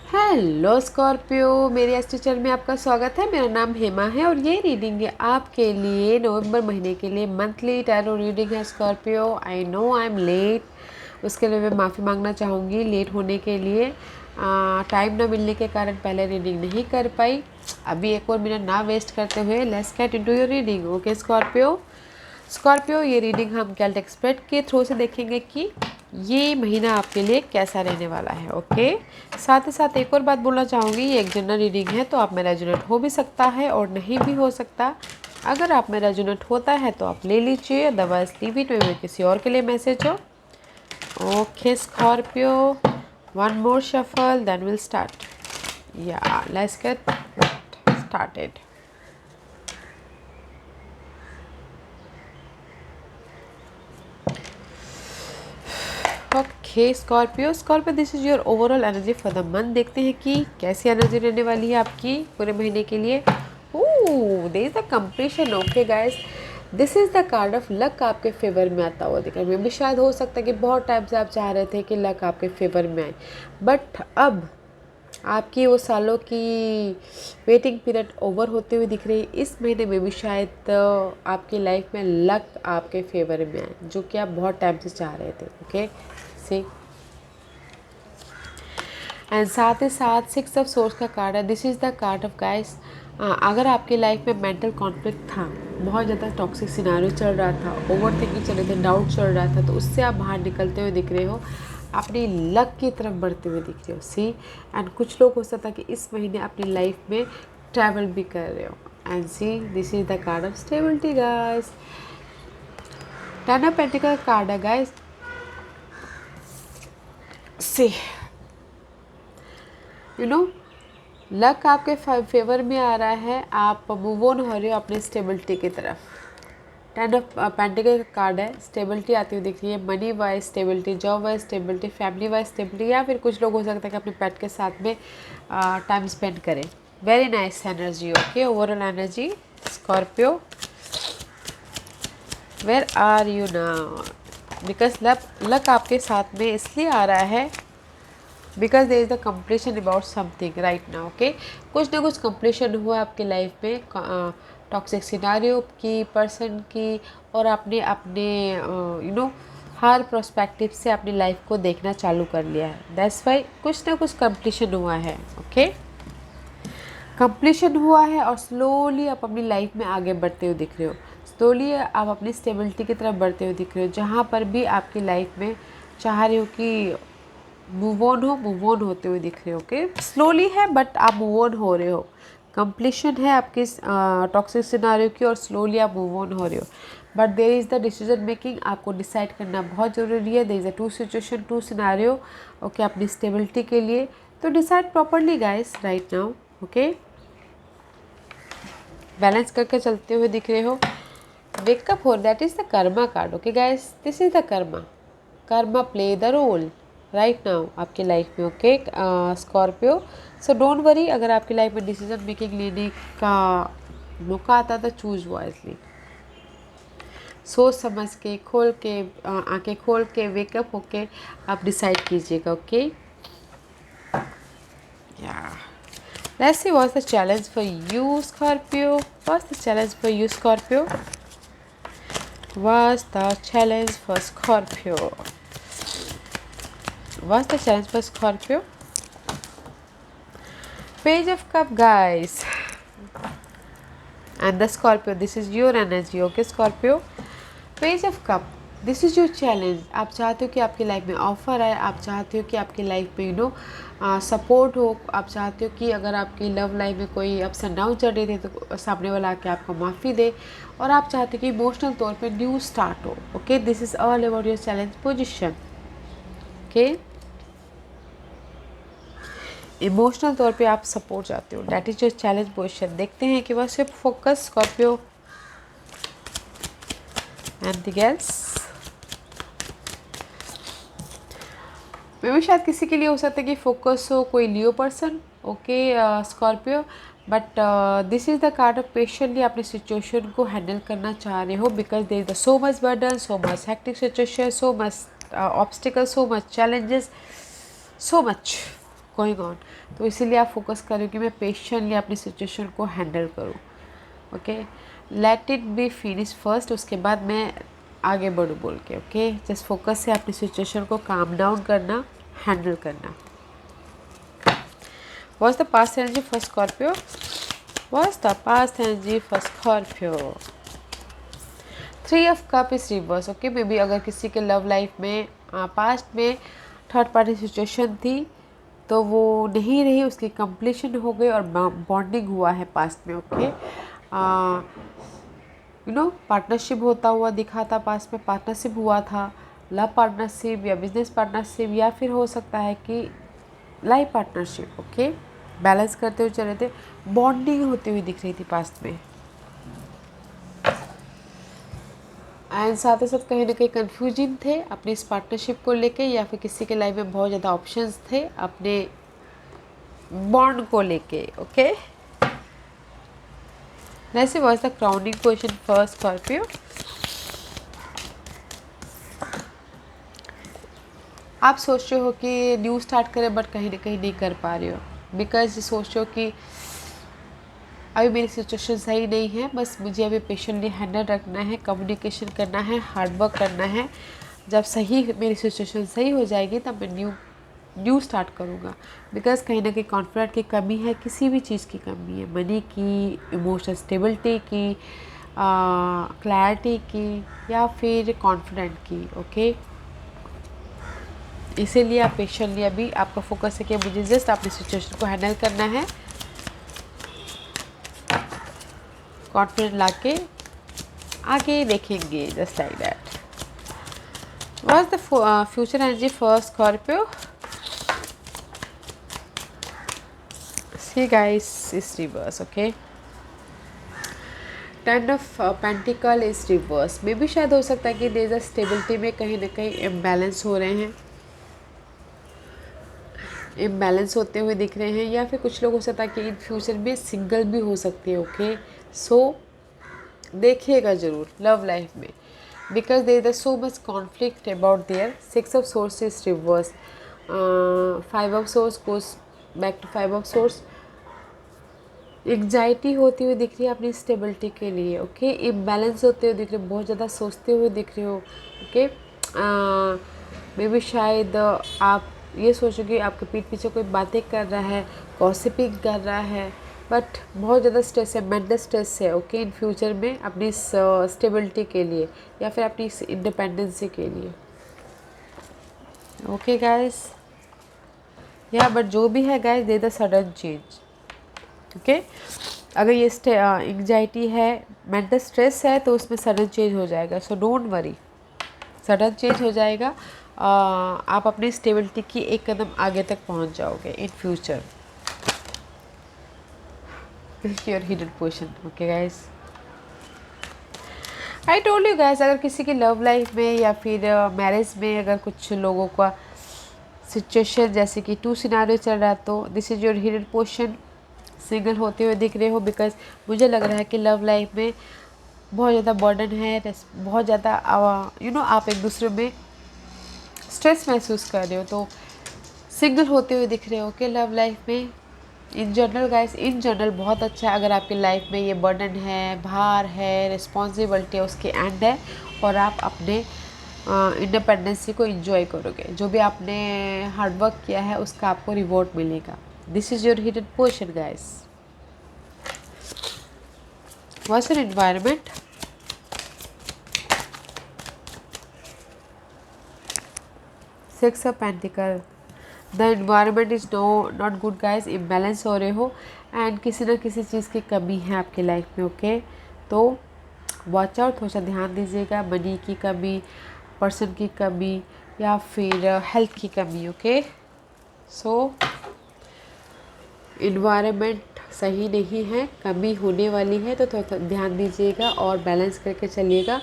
Hello Scorpio, मेरे astro channel में आपका स्वागत है। मेरा नाम हेमा है और ये रीडिंग है आपके लिए नवंबर महीने के लिए मंथली टैरो रीडिंग है। Scorpio, I know I am late, उसके लिए मैं माफ़ी मांगना चाहूँगी लेट होने के लिए। टाइम ना मिलने के कारण पहले रीडिंग नहीं कर पाई। अभी एक और मिनट ना वेस्ट करते हुए let's get into your reading. Okay Scorpio, ये रीडिंग हम कैल्ट एक्सपर्ट के थ्रू से देखेंगे कि ये महीना आपके लिए कैसा रहने वाला है। ओके, साथ ही साथ एक और बात बोलना चाहूँगी, ये एक जनरल रीडिंग है तो आप में रेजोनेट हो भी सकता है और नहीं भी हो सकता। अगर आप में रेजोनेट होता है तो आप ले लीजिए, अदरवाइज लीव इट में किसी और के लिए मैसेज हो। Okay Scorpio, one more shuffle then will start. या let's get started. Okay Scorpio, this is your overall energy for the month. देखते हैं कि कैसी एनर्जी रहने वाली है आपकी पूरे महीने के लिए। There is the completion. Okay guys, this is the card of luck आपके फेवर में आता हुआ दिखा। मे भी शायद हो सकता है कि बहुत टाइम से आप चाह रहे थे कि लक आपके फेवर में आए, बट अब आपकी वो सालों की वेटिंग पीरियड ओवर होते हुए दिख रही है। इस महीने में भी शायद आपकी लाइफ में लक आपके फेवर में आए, जो कि आप बहुत टाइम से चाह रहे थे। ओके सी, एंड साथ ही साथ सिक्स ऑफ सोर्स का कार्ड है। This is the card of guys. अगर आपकी लाइफ में मेंटल कॉन्फ्लिक्ट था, बहुत ज़्यादा टॉक्सिक सिनारियो चल रहा था, ओवर थिंकिंग चल रहे थे, डाउट चल रहा था, तो उससे आप बाहर निकलते हुए दिख रहे हो, अपनी लक की तरफ बढ़ते हुए दिख रहे हो। सी, एंड कुछ लोग हो सकता है कि इस महीने अपनी लाइफ में ट्रैवल भी कर रहे हो। And see, this is the card of stability guys. Ten of pentacle card है guys. See, you know, luck आपके फेवर में आ रहा है, आप मूव ऑन हो रहे हो अपने स्टेबिलिटी की तरफ। टेन ऑफ पेंटिकल का कार्ड है, स्टेबिलिटी आती हुई दिख रही है। Money wise stability, job wise stability, family wise stability, या फिर कुछ लोग हो सकता है कि अपने पेट के साथ में टाइम स्पेंड करें। Very nice energy. Okay, overall energy Scorpio, where are you now? Because luck आपके साथ में इसलिए आ रहा है because there is the completion about something right now. Okay, कुछ ना कुछ कंप्लीशन हुआ आपकी लाइफ में, टॉक्सिक सिनारियो की, पर्सन की, और आपने अपने हर प्रोस्पेक्टिव से अपनी लाइफ को देखना चालू कर लिया है। दैट्स वाई कुछ ना कुछ कंप्लीशन हुआ है। ओके, कंप्लीशन हुआ है और स्लोली आप अपनी लाइफ में आगे बढ़ते हुए दिख रहे हो। स्लोली आप अपनी स्टेबिलिटी की तरफ बढ़ते हुए दिख रहे हो। जहाँ पर भी आपकी लाइफ में चाह रहे हो कि मूव ऑन होते हुए दिख रहे हो। ओके, स्लोली है बट आप मूव ऑन हो रहे हो। कंप्लीशन है आपकी टॉक्सिक सिनारियो की और स्लोली आप मूव ऑन हो रहे हो, but there is the decision making. आपको डिसाइड करना बहुत ज़रूरी है। There is a two situation, two scenario. Okay, अपनी स्टेबिलिटी के लिए तो decide properly guys right now. Okay, balance करके चलते हुए दिख रहे हो। वेकअप हो, that is the karma card. Okay guys, this is the karma play the role right now आपकी लाइफ में। Okay Scorpio, so don't worry, अगर आपकी लाइफ में डिसीजन मेकिंग लेने का मौका आता तो चूज वाइजली, सोच समझ के, खोल के, आंखें खोल के, वेकअप होके आप डिसाइड कीजिएगा। ओके, या let's see what's the challenge for you Scorpio. What's the challenge for you Scorpio? What's the challenge for Scorpio? What's the challenge for Scorpio? Page of Cup, guys. And the Scorpio, this is your energy. Okay Scorpio, Page of Cup, this is your challenge. आप चाहते हो कि आपकी life में offer आए, आप चाहते हो कि आपकी लाइफ में सपोर्ट हो, आप चाहते हो कि अगर आपकी लव लाइफ में कोई अप्स एंड डाउन चल रहे थे तो सामने वाला आके आपको माफ़ी दे, और आप चाहते हो कि इमोशनल तौर पे न्यू स्टार्ट हो। Okay, this is all about your challenge position. Okay, emotional तौर पे आप सपोर्ट चाहते हो, that is your challenge position. देखते हैं कि बस सिर्फ फोकस स्कॉर्पियो एंड गर्ल्स मे भी शायद किसी के लिए हो सकता है कि फोकस हो कोई Leo person. Okay Scorpio, but this is the card of patiently अपने सिचुएशन को हैंडल करना चाह रहे हो, because there is the so much burden, so much hectic situation, so much obstacle, so much challenges, so much going on. तो इसीलिए आप focus करें कि मैं पेशेंटली अपनी सिचुएशन को हैंडल करूँ। Okay, let it be finish first, उसके बाद मैं आगे बढ़ूँ बोल के। ओके, जस्ट फोकस से अपनी सिचुएशन को काम डाउन करना, हैंडल करना। What's the past energy for Scorpio? What's the past energy for Scorpio? 3 of Cup is reverse. Okay, may be अगर किसी के लव लाइफ में पास्ट में थर्ड पार्टी सिचुएशन थी तो वो नहीं रही, उसकी कंप्लीशन हो गई और बॉन्डिंग हुआ है पास्ट में। ओके, यू नो पार्टनरशिप होता हुआ दिखा था, पास्ट में पार्टनरशिप हुआ था, लव पार्टनरशिप या बिजनेस पार्टनरशिप, या फिर हो सकता है कि लाइफ पार्टनरशिप। ओके, बैलेंस करते हुए चले थे, बॉन्डिंग होती हुई दिख रही थी पास्ट में। एंड साथ ही साथ कहीं ना कहीं कन्फ्यूजन थे अपने इस पार्टनरशिप को लेके, या फिर किसी के लाइफ में बहुत ज़्यादा ऑप्शंस थे अपने बॉन्ड को लेके। ओके, वैसे was the crowning question for Scorpio. आप सोच रहे हो कि न्यू स्टार्ट करें बट कहीं ना कहीं नहीं कर पा रहे हो, बिकॉज सोच रहे हो कि अभी मेरी सिचुएशन सही नहीं है, बस मुझे अभी पेशेंटली हैंडल रखना है, कम्युनिकेशन करना है, हार्डवर्क करना है। जब सही मेरी सिचुएशन सही हो जाएगी तब मैं न्यू स्टार्ट करूँगा। बिकॉज कहीं ना कहीं कॉन्फिडेंट की कमी है, किसी भी चीज़ की कमी है, मनी की, इमोशनल स्टेबिलिटी की, क्लैरिटी की, या फिर कॉन्फिडेंट की। ओके, इसीलिए आप पेशेंटली अभी आपका फोकस है कि मुझे जस्ट अपनी सिचुएशन को हैंडल करना है, कॉन्फिडेंट लाके आगे देखेंगे, just like that. What's the future energy for Scorpio? See guys is reverse. Okay, 10 of pentacle is reverse. मे भी शायद हो सकता है कि देयर इज अ स्टेबिलिटी में कहीं ना कहीं इम्बैलेंस हो रहे हैं, इम्बैलेंस होते हुए दिख रहे हैं, या फिर कुछ लोग हो सकता है कि इन फ्यूचर में सिंगल भी हो सकते हैं। ओके, सो देखिएगा ज़रूर लव लाइफ में, because there is so much conflict about there. 6 of swords is reverse, 5 of swords goes back to 5 of swords. Anxiety होती हुई दिख रही है अपनी स्टेबिलिटी के लिए। ओके, इम्बैलेंस होते हुए दिख रहे हो, बहुत ज़्यादा सोचते हुए दिख रहे हो। ओके, मे बी शायद आप ये सोचोगे आपके पीठ पीछे कोई बातें कर रहा है, गॉसिपिंग कर रहा है, बट बहुत ज़्यादा स्ट्रेस है, मेंटल स्ट्रेस है। ओके, इन फ्यूचर में अपनी स्टेबिलिटी के लिए या फिर अपनी इंडिपेंडेंसी के लिए। ओके गाइस, या बट जो भी है guys, they the sudden change. Okay, अगर ये एंग्जाइटी है, मेंटल स्ट्रेस है, तो उसमें सडन चेंज हो जाएगा। सो डोंट वरी, सडन चेंज हो जाएगा। आप अपनी स्टेबिलिटी की एक कदम आगे तक पहुंच जाओगे in future. Your hidden position. Okay guys, I told you guys, अगर किसी की लव लाइफ में या फिर मैरिज में अगर कुछ लोगों का सिचुएशन जैसे कि 2 सिनारियो चल रहा है, तो this is your hidden position. Single होते हुए दिख रहे हो, बिकॉज मुझे लग रहा है कि लव लाइफ में बहुत ज़्यादा बर्डन है, बहुत ज़्यादा आप एक दूसरे में स्ट्रेस महसूस कर रहे हो, तो सिंगल होते हुए दिख रहे हो कि लव लाइफ में। In general guys, in general बहुत अच्छा है। अगर आपकी लाइफ में ये बर्डन है, भार है, रिस्पॉन्सिबिलिटी है, उसके एंड है, और आप अपने इंडिपेंडेंसी को एंजॉय करोगे। जो भी आपने हार्डवर्क किया है उसका आपको रिवॉर्ड मिलेगा। This is your hidden position guys. What's your environment? Six of pentacle. The environment is not good guys. Imbalance हो रहे हो एंड किसी ना किसी चीज़ की कमी है आपकी लाइफ में। ओके, तो वॉच आउट, थोड़ा सा ध्यान दीजिएगा। मनी की कमी, पर्सन की कमी, या फिर हेल्थ की कमी। ओके, सो इन्वायरमेंट सही नहीं है, कमी होने वाली है, तो थोड़ा ध्यान दीजिएगा और बैलेंस करके चलिएगा।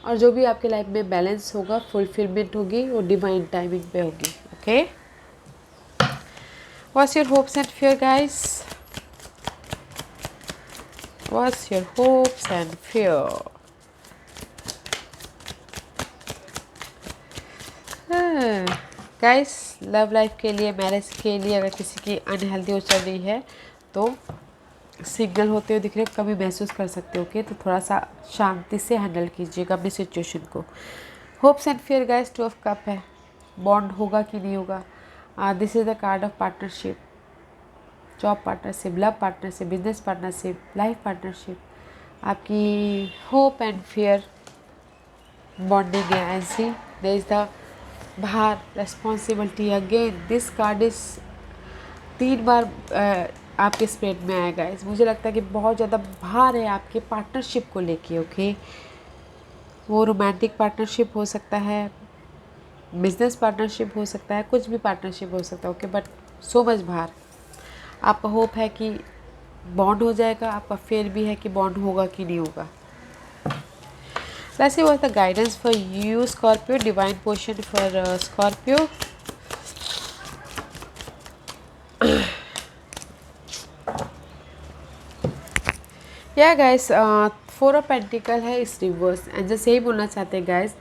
और जो भी आपके लाइफ में बैलेंस होगा, फुलफिलमेंट होगी, वो डिवाइन टाइमिंग पे होगी। Okay, what's your hopes and fear guys? What's your hopes and fear? Guys love life के लिए, मैरिज के लिए अगर किसी की अनहेल्दी हो चल रही है तो सिंगल होते हुए दिख रहे हो, कभी महसूस कर सकते हो कि तो थोड़ा सा शांति से हैंडल कीजिएगा अपनी सिचुएशन को। Hopes and fear guys, 2 of cup है, बॉन्ड होगा कि नहीं होगा। This is the card of partnership, job partnership, love partnership, business partnership, life partnership, आपकी होप एंड फियर बॉन्डिंग है। And see there is the भार, responsibility. Again this card is 3 बार आपके स्प्रेड में आएगा। इस मुझे लगता है कि बहुत ज़्यादा भार है आपके पार्टनरशिप को लेके। ओके, वो रोमांटिक पार्टनरशिप हो सकता है, बिजनेस पार्टनरशिप हो सकता है, कुछ भी पार्टनरशिप हो सकता है। ओके, बट सो मच भार। आपका होप है कि बॉन्ड हो जाएगा, आपका फेयर भी है कि बॉन्ड होगा कि नहीं होगा। Let's see what's the guidance for you, Scorpio, divine portion for Scorpio. या गाइस 4 ऑफ पेंटिकल है इस रिवर्स। एंड जैसे यही बोलना चाहते हैं गाइस,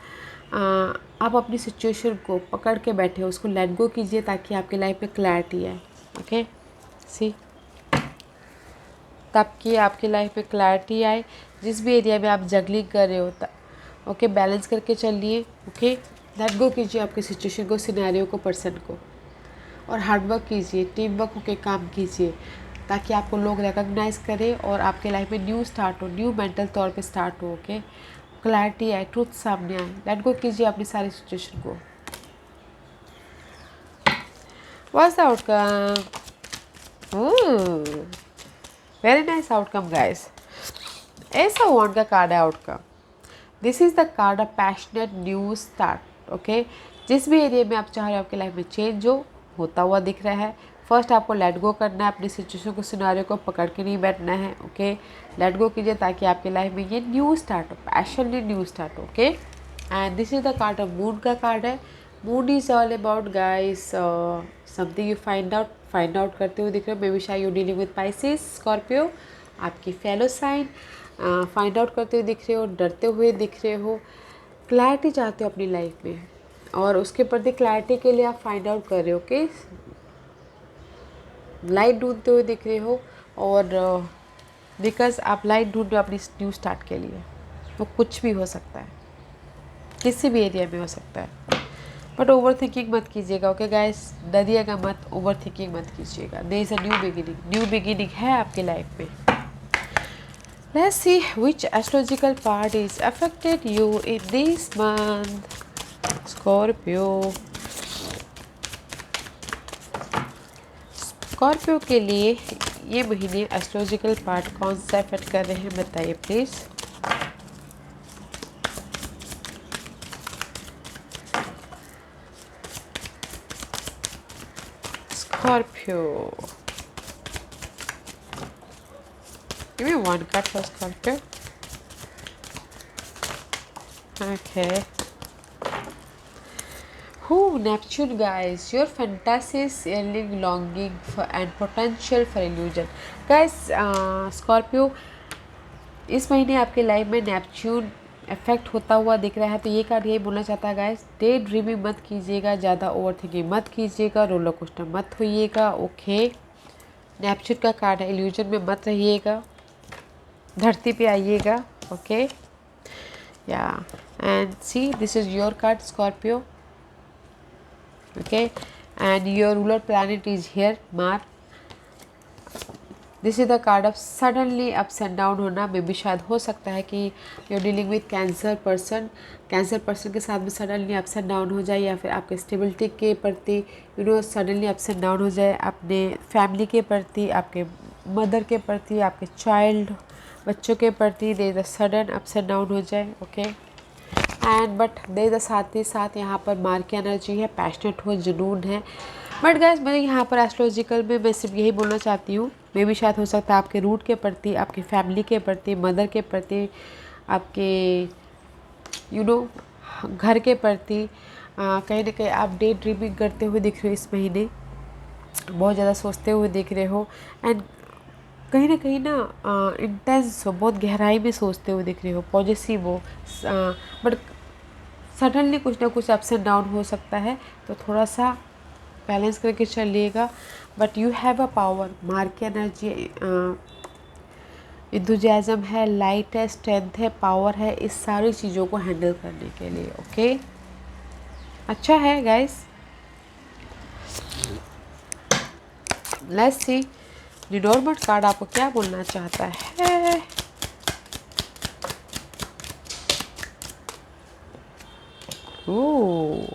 आप अपनी सिचुएशन को पकड़ के बैठे हो, उसको लेट गो कीजिए ताकि आपकी लाइफ में क्लैरिटी आए। ओके, सी ताकि आपकी लाइफ में क्लैरिटी आए। जिस भी एरिया में आप जगलिंग कर रहे हो, ओके, बैलेंस करके चलिए। ओके, लेट गो कीजिए आपकी सिचुएशन को, सिनेरियो को, पर्सन को, और हार्डवर्क कीजिए, टीम वर्क होकर काम कीजिए ताकि आपको लोग रिकॉग्नाइज करें और आपके लाइफ में न्यू स्टार्ट हो, न्यू मेंटल तौर पे स्टार्ट हो। ओके, क्लैरिटी आए, ट्रूथ सामने आए। लेट गो कीजिए अपनी सारी सिचुएशन को। What's the outcome? Very nice outcome guys. ऐसा वॉन्ड का कार्ड है outcome. This is the card of passionate new start. Okay, जिस भी एरिया में आप चाह रहे हो आपकी लाइफ में चेंज हो, होता हुआ दिख रहा है। फर्स्ट आपको लेट गो करना है, अपनी सिचुएशन को, सिनारियो को पकड़ के नहीं बैठना है। ओके, लेट गो कीजिए ताकि आपकी लाइफ में ये न्यू स्टार्ट हो, पैशनली न्यू स्टार्ट हो। Okay, and this is the card of moon का कार्ड है। Moon is all about guys something you find out करते हुए दिख रहे हो। मे बी शायद you dealing with Pisces, Scorpio, आपकी फेलो साइन। फाइंड आउट करते हुए दिख रहे हो, डरते हुए दिख रहे हो, क्लैरिटी चाहते हो अपनी लाइफ में, और उसके प्रति क्लैरिटी के लिए आप फाइंड आउट कर रहे हो कि लाइट ढूंढते हुए दिख रहे हो। और बिकॉज आप लाइट ढूंढ रहे हो अपनी न्यू स्टार्ट के लिए। वो कुछ भी हो सकता है, किसी भी एरिया में हो सकता है, बट ओवर थिंकिंग मत कीजिएगा। ओके गाइस, डरिएगा मत, ओवर थिंकिंग मत कीजिएगा। There is a new beginning है आपकी लाइफ में। Let's see which astrological part is affected you in this month, Scorpio. Scorpio के लिए ये महीने एस्ट्रोलॉजिकल पार्ट कौन सा अफेक्ट कर रहे हैं बताइए please. Scorpio. Give me one card for Scorpio. Okay. Who Neptune guys, your fantasies, yearning, longing for and potential for illusion. Guys, Scorpio इस महीने आपके लाइफ में नेपच्यून इफेक्ट होता हुआ दिख रहा है। तो ये कार्ड यही बोलना चाहता है गाइस, डे ड्रीमिंग मत कीजिएगा, ज़्यादा ओवर थिंकिंग मत कीजिएगा, रोलर कोस्टर मत होइएगा। ओके, नेपच्यून का कार्ड है, इल्यूजन में मत रहिएगा, धरती पे आइएगा। Okay, yeah and see this is your card Scorpio. Okay, and your ruler planet is here, Mars. This is the card of suddenly ups and down होना। मे भी शायद हो सकता है कि you are dealing with Cancer person के साथ में सडनली अप्स एंड डाउन हो जाए, या फिर आपके स्टेबिलिटी के प्रति सडनली अप्स एंड डाउन हो जाए, अपने फैमिली के प्रति, आपके मदर के प्रति, आपके चाइल्ड बच्चों के प्रति there the sudden ups and down हो जाए। Okay, and but there the साथ ही साथ यहाँ पर मार की एनर्जी है, पैशनेट हो, जुनून है। बट गाइस मैं यहाँ पर एस्ट्रोलॉजिकल में मैं सिर्फ यही बोलना चाहती हूँ, मे भी शायद हो सकता है आपके रूट के प्रति, आपकी फैमिली के प्रति, मदर के प्रति, आपके घर के प्रति कहीं ना कहीं आप डे ड्रीमिंग करते हुए दिख रहे हो। इस महीने बहुत ज़्यादा सोचते हुए दिख रहे हो, एंड कहीं ना इंटेंस हो, बहुत गहराई में सोचते हुए दिख रहे हो, पॉजिटिव हो, बट सडनली कुछ ना कुछ अप्स एंड डाउन हो सकता है, तो थोड़ा सा बैलेंस करके चलिएगा। But you have a power, mark energy, enthusiasm है, लाइट है, स्ट्रेंथ है, पावर है इस सारी चीज़ों को हैंडल करने के लिए। ओके, अच्छा है गाइस। लेट्स सी लीनॉर्मंड कार्ड आपको क्या बोलना चाहता है। ओह,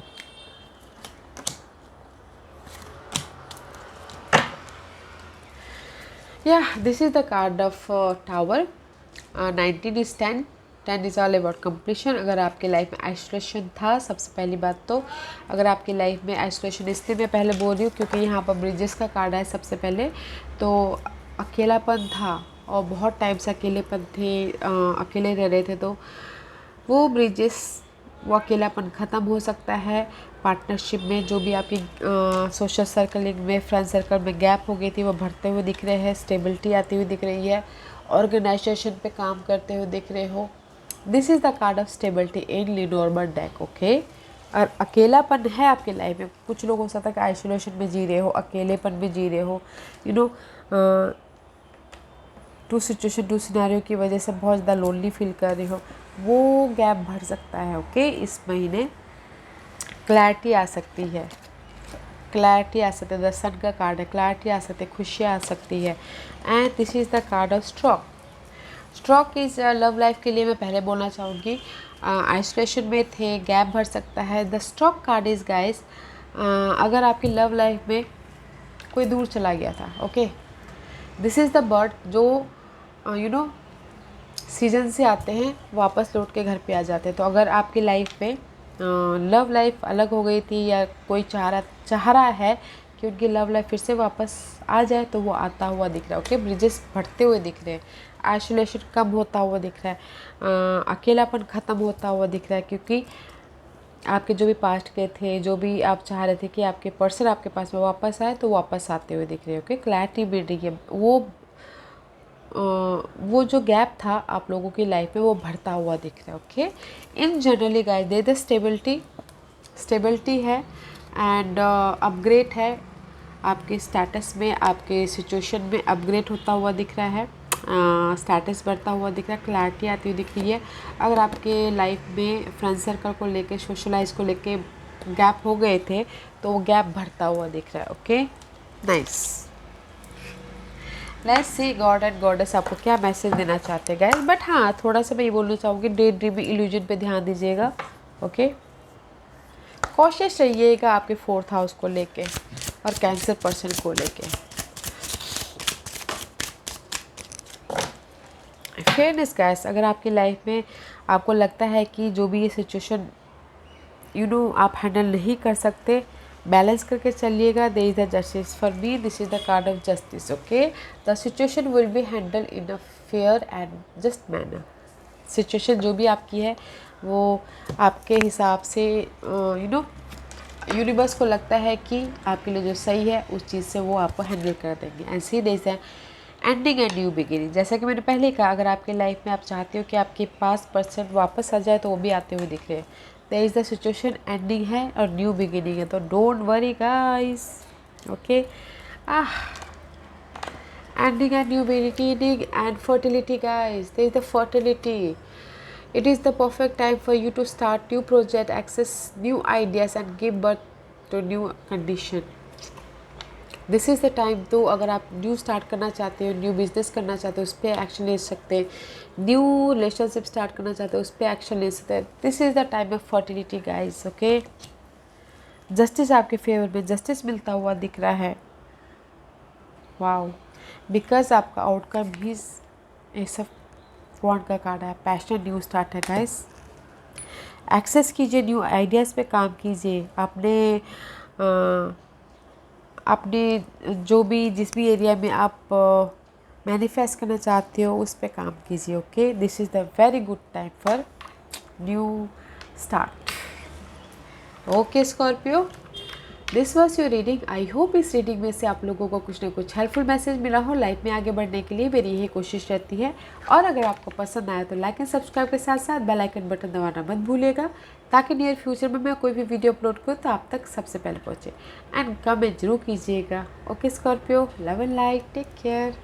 yeah, this is the card of tower. 19 is 10, 10 is all about completion। अगर आपके लाइफ में आइसोलेशन था, सबसे पहली बात तो अगर आपकी लाइफ में आइसोलेशन, इसलिए मैं पहले बोल रही हूँ क्योंकि यहाँ पर ब्रिजेस का कार्ड है। सबसे पहले तो अकेलापन था और बहुत टाइम से अकेलेपन थे, अकेले रह रहे थे, तो वो ब्रिजेस, वो अकेलापन ख़त्म हो सकता है। पार्टनरशिप में जो भी आपकी सोशल सर्कलिंग में, फ्रेंड सर्कल में गैप हो गई थी, वो भरते हुए दिख रहे हैं। स्टेबिलिटी आती हुई दिख रही है। ऑर्गेनाइजेशन पे काम करते हुए दिख रहे हो। This is the card of stability in Lenormand deck. Okay, और अकेलापन है आपके लाइफ में। कुछ लोग हो सकता है कि आइसोलेशन में जी रहे हो, अकेलेपन में जी रहे हो, you know, two situation, two scenario की वजह से बहुत ज़्यादा लोनली फील कर रहे हो, वो गैप भर सकता है। ओके, इस महीने क्लैरिटी आ सकती है, क्लैरिटी आ सकती है। द सन का कार्ड है, क्लैरिटी आ सकती है, खुशियाँ आ सकती है। And this is the card of stroke. Stroke is love life के लिए मैं पहले बोलना चाहूँगी, आइसोलेशन में थे, गैप भर सकता है। The stroke card is guys, अगर आपकी लव लाइफ में कोई दूर चला गया था, okay, this is the bird जो यू नो सीजन से आते हैं, वापस लौट के घर पे आ जाते हैं। तो अगर आपकी लाइफ में लव लाइफ अलग हो गई थी या कोई चाह रहा है कि उनकी लव लाइफ फिर से वापस आ जाए, तो वो आता हुआ दिख रहा है। ओके, ब्रिजेस बढ़ते हुए दिख रहे हैं, आइसोलेशन कम होता हुआ दिख रहा है, अकेलापन ख़त्म होता हुआ दिख रहा है, क्योंकि आपके जो भी पास्ट के थे, जो भी आप चाह रहे थे कि आपके पर्सन आपके पास में वापस आए, तो वापस आते हुए दिख रहे हैं। ओके, क्लैरिटी मिल रही है। वो जो गैप था आप लोगों की लाइफ में, वो बढ़ता हुआ दिख रहा है। Okay, in generally guys they the stability है एंड अपग्रेड है। आपके स्टेटस में, आपके सिचुएशन में अपग्रेड होता हुआ दिख रहा है, स्टेटस बढ़ता हुआ दिख रहा है, क्लैरिटी आती हुई दिख रही है। अगर आपके लाइफ में फ्रेंड सर्कल को लेके, सोशलाइज को लेके गैप हो गए थे, तो वो गैप बढ़ता हुआ दिख रहा है। Okay, nice. Let's see God and goddess आपको क्या मैसेज देना चाहते हैं गाइस। बट हाँ, थोड़ा सा मैं ये बोलना चाहूँगी, डे ड्रीमिंग इल्यूजन पे ध्यान दीजिएगा। ओके, कॉशियस रहिएगा आपके 4th हाउस को लेके और कैंसर पर्सन को लेके। फेयरनेस गाइस, अगर आपकी लाइफ में आपको लगता है कि जो भी ये सिचुएशन आप हैंडल नहीं कर सकते, बैलेंस करके चलिएगा। There is the justice for me, this is the card of justice. Okay, the situation will be handle in a fair and just manner. Situation जो भी आपकी है, वो आपके हिसाब से यूनिवर्स को लगता है कि आपके लिए जो सही है, उस चीज़ से वो आपको हैंडल कर देंगे। एंड सी दिस है एंडिंग एंड न्यू बिगिनिंग। जैसा कि मैंने पहले कहा, अगर आपके लाइफ में आप चाहते हो कि आपके पास पर्सन वापस आ जाए, तो वो भी आते हुए दिख रहे हैं। There is the situation ending है और न्यू बिगिनिंग है, तो don't worry guys. Okay, ending and new beginning and fertility guys, there is the fertility. It is the perfect time for you to start new project, access new ideas and give birth to new condition. This is the time तो अगर आप new start करना चाहते हो, new business करना चाहते हो, उस पर एक्शन ले सकते हैं। न्यू रिलेशनशिप स्टार्ट करना चाहते हो, उस पर एक्शन ले सकते हैं। This is the time of fertility guys. Okay, justice आपके फेवर में, जस्टिस मिलता हुआ दिख रहा है। वाओ, बिकॉज आपका आउटकम ही ऐसा वॉन्ड का कार्ड है, पैशन, न्यू स्टार्ट है गाइस। एक्सेस कीजिए, न्यू आइडियाज़ पे काम कीजिए। आपने जो भी, जिस भी एरिया में आप मैनिफेस्ट करना चाहते हो, उस पे काम कीजिए। Okay, this is the very good time for new start. Okay Scorpio, this was your reading. I hope इस रीडिंग में से आप लोगों को कुछ ना कुछ हेल्पफुल मैसेज मिला हो। लाइफ में आगे बढ़ने के लिए मेरी यही कोशिश रहती है। और अगर आपको पसंद आया तो लाइक एंड सब्सक्राइब के साथ साथ बेल आइकन बटन दबाना मत भूलिएगा, ताकि नियर फ्यूचर में मैं कोई भी वीडियो अपलोड करूँ तो आप तक सबसे पहले पहुँचे। एंड कमेंट जरूर कीजिएगा। Okay Scorpio, love and light, take care.